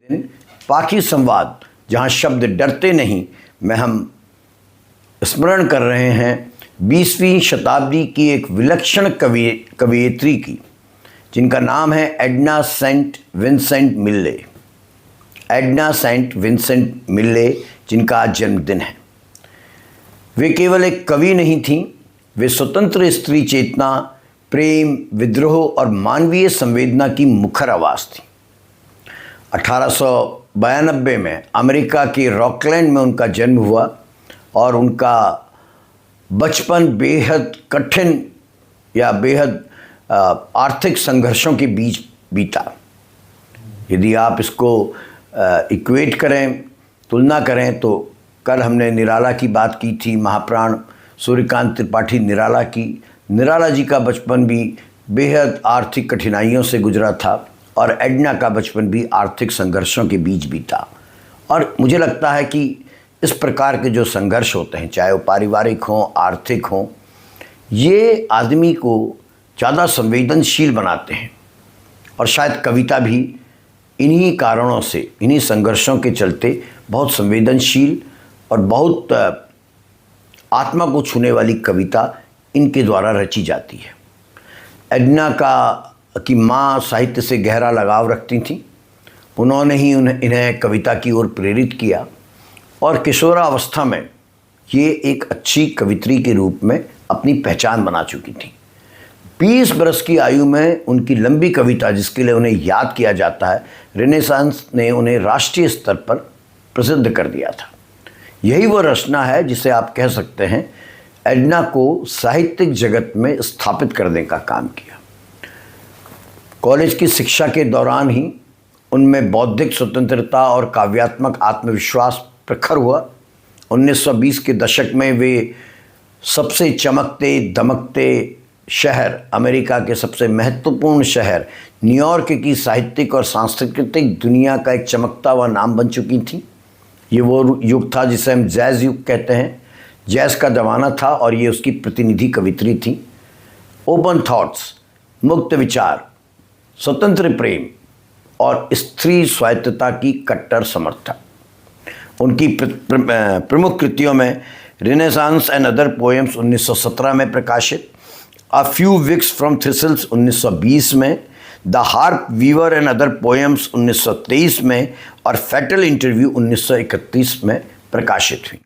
पाखी संवाद, जहाँ शब्द डरते नहीं में हम स्मरण कर रहे हैं 20वीं शताब्दी की एक विलक्षण कवयित्री की, जिनका नाम है एडना सेंट विंसेंट मिल्ले। एडना सेंट विंसेंट मिल्ले, जिनका आज जन्मदिन है। वे केवल एक कवि नहीं थीं, वे स्वतंत्र स्त्री चेतना, प्रेम, विद्रोह और मानवीय संवेदना की मुखर आवाज़ थी। 1892 में अमेरिका के रॉकलैंड में उनका जन्म हुआ और उनका बचपन बेहद कठिन या बेहद आर्थिक संघर्षों के बीच बीता। यदि आप इसको इक्वेट करें, तुलना करें, तो कल हमने निराला की बात की थी, महाप्राण सूर्यकांत त्रिपाठी निराला की। निराला जी का बचपन भी बेहद आर्थिक कठिनाइयों से गुजरा था और एडना का बचपन भी आर्थिक संघर्षों के बीच बीता। और मुझे लगता है कि इस प्रकार के जो संघर्ष होते हैं, चाहे वो पारिवारिक हों, आर्थिक हों, ये आदमी को ज़्यादा संवेदनशील बनाते हैं। और शायद कविता भी इन्हीं कारणों से, इन्हीं संघर्षों के चलते बहुत संवेदनशील और बहुत आत्मा को छूने वाली कविता इनके द्वारा रची जाती है। एडना की माँ साहित्य से गहरा लगाव रखती थीं। उन्होंने ही इन्हें कविता की ओर प्रेरित किया और किशोरावस्था में ये एक अच्छी कवित्री के रूप में अपनी पहचान बना चुकी थीं। 20 बरस की आयु में उनकी लंबी कविता, जिसके लिए उन्हें याद किया जाता है, रेनेसांस ने उन्हें राष्ट्रीय स्तर पर प्रसिद्ध कर दिया था। यही वो रचना है जिसे आप कह सकते हैं एडना को साहित्यिक जगत में स्थापित करने का काम किया। कॉलेज की शिक्षा के दौरान ही उनमें बौद्धिक स्वतंत्रता और काव्यात्मक आत्मविश्वास प्रखर हुआ। 1920 के दशक में वे सबसे चमकते दमकते शहर, अमेरिका के सबसे महत्वपूर्ण शहर न्यूयॉर्क की साहित्यिक और सांस्कृतिक दुनिया का एक चमकता हुआ नाम बन चुकी थी। ये वो युग था जिसे हम जैज़ युग कहते हैं। जैज़ का ज़माना था और ये उसकी प्रतिनिधि कवित्री थी। ओपन थॉट्स, मुक्त विचार, स्वतंत्र प्रेम और स्त्री स्वायत्तता की कट्टर समर्थक। उनकी प्रमुख कृतियों में रेनेसांस एंड अदर पोएम्स 1917 में प्रकाशित, a few weeks from thistles 1920 में, the harp weaver and other poems 1923 में और फैटल इंटरव्यू 1931 में प्रकाशित हुई।